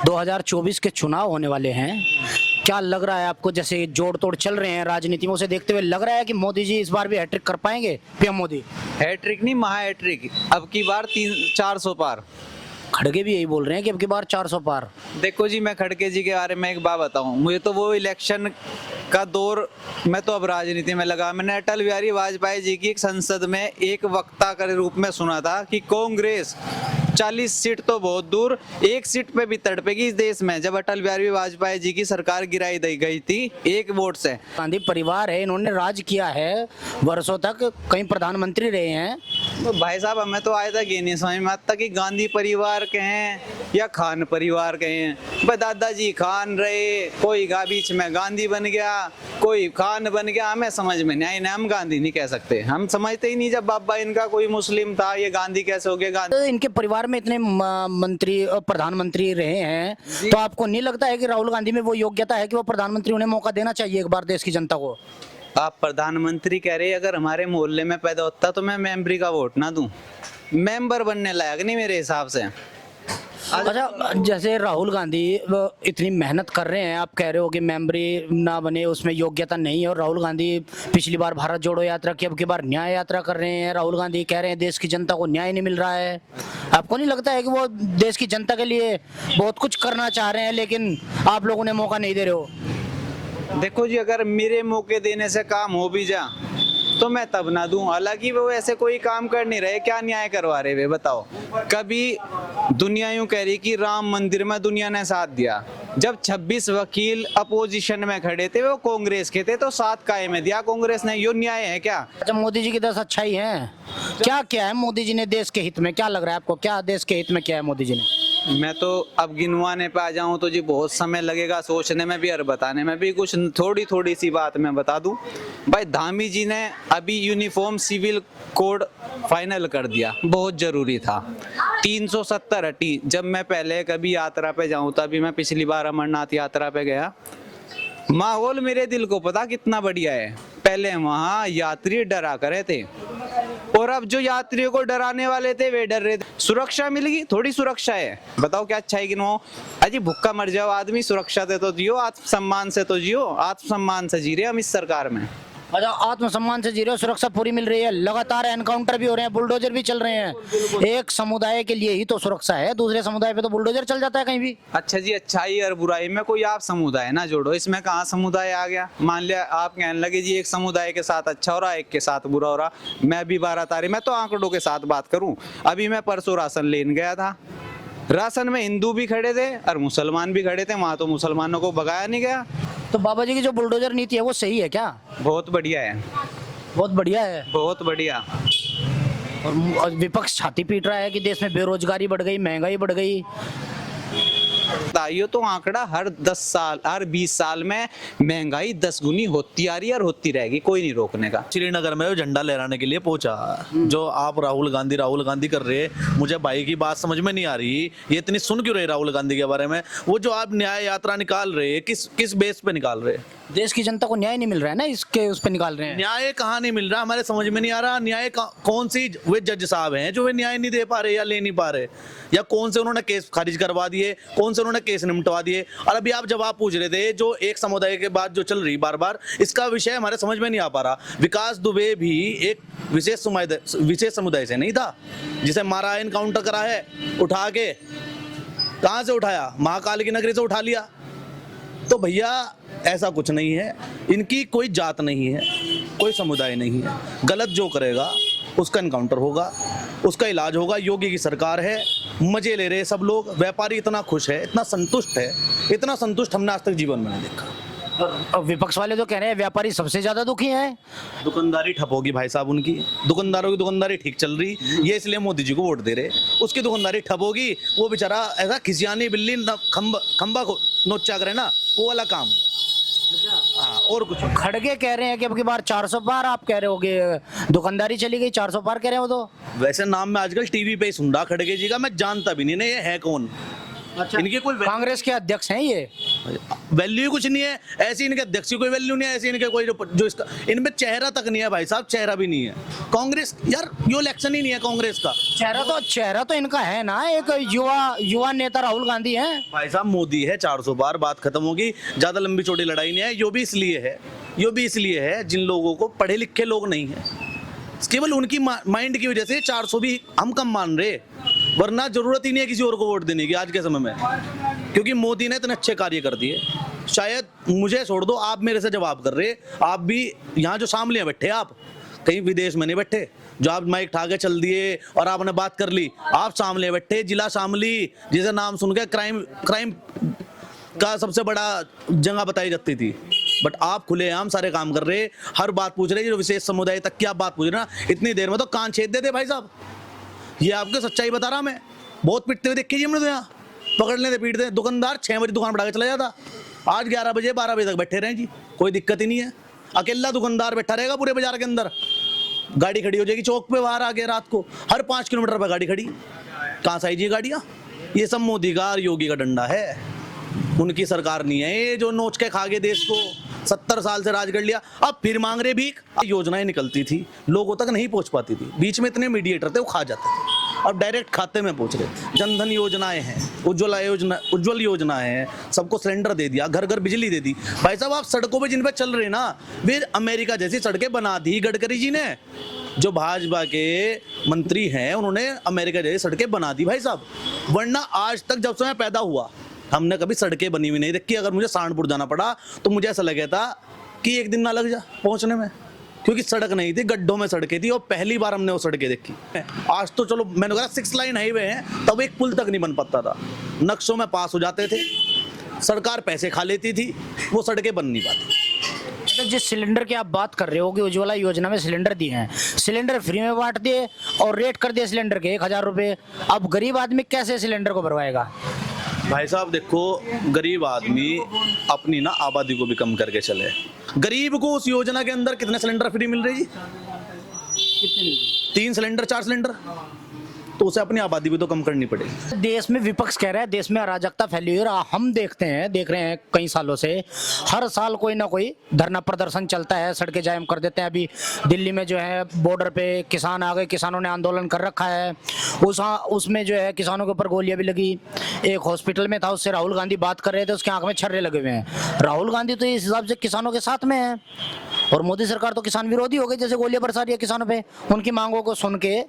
2024 के चुनाव होने वाले हैं, क्या लग रहा है आपको? जैसे जोड़ तोड़ चल रहे हैं राजनीति में, उसे देखते हुए लग रहा है कि मोदी जी इस बार भी हैट्रिक कर पाएंगे? पीएम मोदी हैट्रिक नहीं, महा हैट्रिक। अब की बार 400 पार। खड़गे भी यही बोल रहे हैं कि अब की बार 400 पार। देखो जी, मैं खड़गे जी के बारे में एक बात बताऊं, मुझे तो वो इलेक्शन का दौर, मैं तो अब राजनीति में लगा। मैंने अटल बिहारी वाजपेयी जी की एक संसद में एक वक्ता के रूप में सुना था कि कांग्रेस 40 सीट तो बहुत दूर, एक सीट पे भी तड़पेगी इस देश में। जब अटल बिहारी वाजपेयी जी की सरकार गिराई दी गई थी एक वोट से। गांधी परिवार है, इन्होंने राज किया है वर्षों तक, कई प्रधानमंत्री रहे हैं। तो भाई साहब, हमें तो आज तक ये नहीं समझ में आता कि गांधी परिवार के हैं या खान परिवार के हैं। भाई दादाजी खान रहे, कोई बीच में गांधी बन गया, कोई खान बन गया, हमें समझ में नहीं आई ना। हम गांधी नहीं कह सकते, हम समझते ही नहीं। जब बाबा इनका कोई मुस्लिम था, ये गांधी कैसे हो गया गांधी? तो इनके परिवार में इतने मंत्री और प्रधानमंत्री रहे हैं, तो आपको नहीं लगता है कि राहुल गांधी में वो योग्यता है कि वो प्रधानमंत्री, उन्हें मौका देना चाहिए एक बार देश की जनता को? आप प्रधानमंत्री कह रहे हैं, अगर हमारे मोहल्ले में पैदा होता तो मैं मेंबरी का वोट ना दूं। मेंबर बनने लायक नहीं मेरे हिसाब से। अच्छा, जैसे राहुल गांधी वो इतनी मेहनत कर रहे हैं, आप कह रहे हो कि मेंबरी ना बने, उसमें योग्यता नहीं है, और राहुल गांधी पिछली बार भारत जोड़ो यात्रा की, अब की बार न्याय यात्रा कर रहे हैं। राहुल गांधी कह रहे हैं देश की जनता को न्याय नहीं मिल रहा है। आपको नहीं लगता है कि वो देश की जनता के लिए बहुत कुछ करना चाह रहे हैं, लेकिन आप लोगों ने मौका नहीं दे रहे हो? देखो जी, अगर मेरे मौके देने से काम हो भी जा तो मैं तब ना दूं। हालांकि वो ऐसे कोई काम कर नहीं रहे, क्या न्याय करवा रहे वे बताओ? कभी दुनिया यूं कह रही कि राम मंदिर में दुनिया ने साथ दिया, जब 26 वकील अपोजिशन में खड़े थे, वो कांग्रेस के थे, तो साथ काहे में दिया कांग्रेस ने? यो न्याय है क्या? अच्छा, मोदी जी की दस अच्छाई है क्या? क्या है मोदी जी ने देश के हित में, क्या लग रहा है आपको, क्या देश के हित में क्या है मोदी जी ने? मैं तो अब गिनवाने पे आ जाऊं तो जी बहुत समय लगेगा, सोचने में भी और बताने में भी। कुछ थोड़ी सी बात मैं बता दूं। भाई धामी जी ने अभी यूनिफॉर्म सिविल कोड फाइनल कर दिया, बहुत जरूरी था। 370 हटी। जब मैं पहले कभी यात्रा पे जाऊं, तभी मैं पिछली बार अमरनाथ यात्रा पे गया, माहौल मेरे दिल को पता कितना बढ़िया है। पहले वहां यात्री डरा करे थे, और अब जो यात्रियों को डराने वाले थे वे डर रहे थे। सुरक्षा मिल गई, थोड़ी सुरक्षा है, बताओ क्या अच्छा है कि नो? अजी भूखा मर जाओ आदमी, सुरक्षा से तो जियो, आत्मसम्मान से तो जियो। आत्मसम्मान से जी रहे हम इस सरकार में। अच्छा, आत्मसम्मान से जी रहे हो, सुरक्षा पूरी मिल रही है, लगातार एनकाउंटर भी हो रहे हैं, बुलडोजर भी चल रहे हैं। एक समुदाय के लिए ही तो सुरक्षा है, दूसरे समुदाय पे तो बुलडोजर चल जाता है कहीं भी। अच्छा जी, अच्छाई और बुराई में कोई आप समुदाय ना जोड़ो, इसमें कहाँ समुदाय आ गया? मान लिया आप कहने लगे जी एक समुदाय के साथ अच्छा हो रहा, एक के साथ बुरा हो रहा। मैं भी 12 तारीख, मैं तो आंकड़ों के साथ बात करूं, अभी मैं परसों राशन लेने गया था, राशन में हिंदू भी खड़े थे और मुसलमान भी खड़े थे, वहां तो मुसलमानों को भगाया नहीं गया। तो बाबा जी की जो बुलडोजर नीति है वो सही है क्या? बहुत बढ़िया है, बहुत बढ़िया है। बहुत बढ़िया। और विपक्ष छाती पीट रहा है कि देश में बेरोजगारी बढ़ गई, महंगाई बढ़ गई। ये तो आंकड़ा हर 10 साल, हर 20 साल में महंगाई 10 गुनी होती आ रही है और होती रहेगी, कोई नहीं रोकने का। श्रीनगर में वो झंडा लहराने के लिए पहुंचा। जो आप राहुल गांधी कर रहे, मुझे भाई की बात समझ में नहीं आ रही, ये इतनी सुन क्यों रहे राहुल गांधी के बारे में? वो जो आप न्याय यात्रा निकाल रहे, किस बेस पे निकाल रहे? देश की जनता को न्याय नहीं मिल रहा है ना, इसके उस पे निकाल रहे हैं। न्याय कहाँ नहीं मिल रहा, हमारे समझ में नहीं आ रहा। न्याय कौन सी वे जज साहब हैं जो वे न्याय नहीं दे पा रहे या ले नहीं पा रहे, या कौन से उन्होंने केस खारिज करवा दिए, कौन से उन्होंने केस निपटवा दिए? और अभी आप जवाब पूछ रहे थे, जो एक समुदाय के बाद जो चल रही बार बार, इसका विषय हमारे समझ में नहीं आ पा रहा। विकास दुबे भी एक विशेष समुदाय से नहीं था, जिसे मारा, एनकाउंटर करा है, उठा के कहां से उठाया? महाकाल की नगरी से उठा लिया। तो भैया ऐसा कुछ नहीं है, इनकी कोई जात नहीं है, कोई समुदाय नहीं है। गलत जो करेगा उसका एनकाउंटर होगा, उसका इलाज होगा। योगी की सरकार है, मजे ले रहे सब लोग, व्यापारी इतना खुश है, इतना संतुष्ट है, इतना संतुष्ट हमने आज तक जीवन में नहीं देखा। विपक्ष वाले तो कह रहे हैं व्यापारी सबसे ज्यादा दुखी हैं। दुकानदारी ठप होगी भाई साहब, उनकी दुकानदारों की दुकानदारी ठीक चल रही, ये इसलिए मोदी जी को वोट दे रहे। उसकी दुकानदारी ठप होगी, वो बेचारा ऐसा खिसियानी बिल्ली खंबा को नोचा करे ना, वो वाला काम। हाँ, और कुछ। खड़गे कह रहे हैं कि अब की बार 400 पार, आप कह रहे हो कि दुकानदारी चली गई, 400 पार कह रहे हो। तो वैसे नाम में आजकल टीवी पे ही सुन रहा खड़गे जी का, मैं जानता भी नहीं ना ये है कौन। अच्छा, इनके कोई कांग्रेस के अध्यक्ष हैं ये? वैल्यू कुछ नहीं है, ऐसी इनके अध्यक्ष की कोई वैल्यू नहीं है, ऐसी इनके कोई जो इसका इनमें चेहरा तक नहीं है भाई साहब, चेहरा भी नहीं है। कांग्रेस यार यो इलेक्शन ही नहीं है कांग्रेस का। चेहरा तो इनका है ना, एक युवा नेता राहुल गांधी हैं। भाई साहब मोदी है 400 बार, बात खत्म होगी, ज्यादा लंबी चौड़ी लड़ाई नहीं है। यो भी इसलिए है जिन लोगों को पढ़े लिखे लोग नहीं है, केवल उनकी माइंड की वजह से 400 भी हम कम मान रहे, वरना जरूरत ही नहीं है किसी और को वोट देने की आज के समय में, क्योंकि मोदी ने इतने अच्छे कार्य कर दिए। शायद मुझे छोड़ दो, आप मेरे से जवाब कर रहे, आप भी यहाँ जो शामली बैठे, आप कहीं विदेश में नहीं बैठे जो आप माइक उठा के चल दिए और आपने बात कर ली। आप शामली बैठे, जिला शामली, जिसे नाम सुन के क्राइम का सबसे बड़ा जगह बताई जाती थी, बट आप खुलेआम सारे काम कर रहे, हर बात पूछ रहे, जो विशेष समुदाय तक की आप बात पूछ रहे ना, इतनी देर में तो कान छेद देते भाई साहब। ये आपके सच्चाई बता रहा मैं, बहुत पिटते हुए देखे हमने तो, यहाँ पकड़ लेते पीटते। दुकानदार 6 बजे दुकान बढ़ा के चला जाता, आज 11 बजे 12 बजे तक बैठे रहे जी, कोई दिक्कत ही नहीं है। अकेला दुकानदार बैठा रहेगा पूरे बाजार के अंदर, गाड़ी खड़ी हो जाएगी चौक पे बाहर आके रात को, हर 5 किलोमीटर पर गाड़ी खड़ी, कहाँ से आई जी गाड़ियाँ? ये सब मोदी का और योगी का डंडा है, उनकी सरकार नहीं है ये जो नोच के खा गए देश को। 70 साल से राज कर लिया, अब फिर मांग रहे भीख। योजनाएं निकलती थी, लोगों तक नहीं पहुंच पाती थी, बीच में इतने मीडिएटर थे वो खा जाते थे, अब डायरेक्ट खाते में पहुंच रहे। जनधन योजनाएं हैं, उज्ज्वल योजना है, सबको सिलेंडर दे दिया, घर घर बिजली दे दी। भाई साहब आप सड़कों पे जिन पे चल रहे ना, वे अमेरिका जैसी सड़कें बना दी गडकरी जी ने, जो भाजपा के मंत्री हैं उन्होंने अमेरिका जैसी सड़कें बना दी भाई साहब। वरना आज तक जब से मैं पैदा हुआ हमने कभी सड़कें बनी हुई नहीं देखी। अगर मुझे सहारनपुर जाना पड़ा तो मुझे ऐसा लगा था कि एक दिन ना लग जा पहुंचने में, क्योंकि सड़क नहीं थी, गड्ढों में सड़कें थी, और पहली बार हमने वो सड़कें देखी। आज तो चलो मैंने कहा 6 लाइन हाईवे है, तब एक पुल तक नहीं बन पाता था, नक्शों में पास हो जाते थे, सरकार पैसे खा लेती थी, वो सड़कें बन नहीं पाती। तो जिस सिलेंडर की आप बात कर रहे हो कि उज्ज्वला योजना में सिलेंडर दिए हैं, सिलेंडर फ्री में बांट दिए और रेट कर दिए सिलेंडर के 1000 रुपये, अब गरीब आदमी कैसे सिलेंडर को भरवाएगा? भाई साहब देखो, गरीब आदमी अपनी ना आबादी को भी कम करके चले। गरीब को उस योजना के अंदर कितने सिलेंडर फ्री मिल रहे जी? कितने? 3 सिलेंडर 4 सिलेंडर, तो उसे अपनी आबादी भी तो कम करनी पड़ेगी। देश में विपक्ष कह रहा है देश में अराजकता फैली हुई है, और हम देख रहे हैं कई सालों से हर साल कोई ना कोई धरना प्रदर्शन चलता है, सड़कें जाम कर देते हैं। अभी दिल्ली में जो है बॉर्डर पे किसान आ गए, किसानों ने आंदोलन कर रखा है, उसमें जो है किसानों के ऊपर गोलियां भी लगी। एक हॉस्पिटल में था, उससे राहुल गांधी बात कर रहे थे, उसके आंख में छर्रे लगे हुए हैं। राहुल गांधी तो इस हिसाब से किसानों के साथ में है, और मोदी सरकार तो किसान विरोधी हो गई, जैसे गोलियां बरसा रही है किसानों पे। उनकी मांगों को सुन के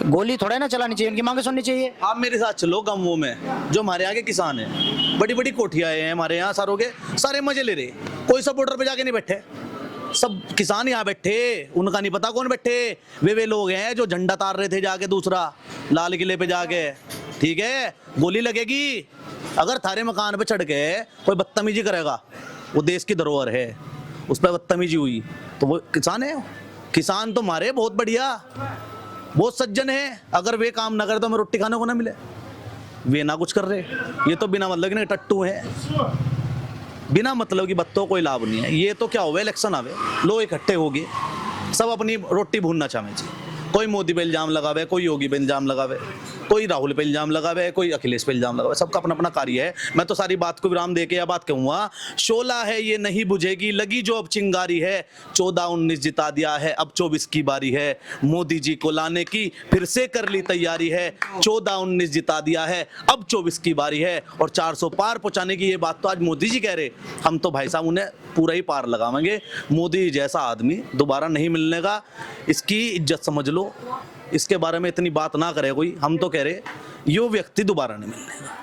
गोली थोड़ा ना चलानी चाहिए, उनकी मांगे सुननी चाहिए। आप मेरे साथ चलो गाँवों में, जो हमारे यहाँ के किसान हैं, बड़ी बड़ी कोठियाँ हैं हमारे यहाँ, सारों के सारे मजे ले रहे, कोई सब बॉर्डर पे जाके नहीं बैठे, सब किसान यहाँ बैठे, उनका नहीं पता कौन बैठे। वे लोग हैं जो झंडा तार रहे थे जाके दूसरा लाल किले पे जाके, ठीक है, गोली लगेगी अगर थारे मकान पे चढ़ के कोई बदतमीजी करेगा, वो देश की धरोहर है, उस पर बदतमीजी हुई तो वो किसान है। किसान तो मारे बहुत बढ़िया, बहुत सज्जन है, अगर वे काम ना करे तो हमें रोटी खाने को ना मिले, वे ना कुछ कर रहे, ये तो बिना मतलब के टट्टू है, बिना मतलब की बत्तों कोई लाभ नहीं है। ये तो क्या हुआ, इलेक्शन आवे, लोग इकट्ठे हो गए, सब अपनी रोटी भूनना चाहे जी, कोई मोदी पे इल्जाम लगावे, कोई योगी पे इल्जाम लगावे, कोई राहुल पे इल्जाम लगावे, कोई अखिलेश पे इल्जाम लगावे, सबका अपना अपना कार्य है। मैं तो सारी बात को विराम देके यह बात कहूँगा, शोला है ये नहीं बुझेगी, लगी जो अब चिंगारी है, 14-19 जिता दिया है, अब 24 की बारी है, मोदी जी को लाने की फिर से कर ली तैयारी है, 14-19 जिता दिया है, अब 24 की बारी है, और 400 पार पहुंचाने की ये बात तो आज मोदी जी कह रहे, हम तो भाई साहब उन्हें पूरा ही पार लगावेंगे। मोदी जैसा आदमी दोबारा नहीं मिलने का, इसकी इज्जत समझ लो, इसके बारे में इतनी बात ना करे कोई, हम तो कह रहे यो व्यक्ति दोबारा नहीं मिलने का।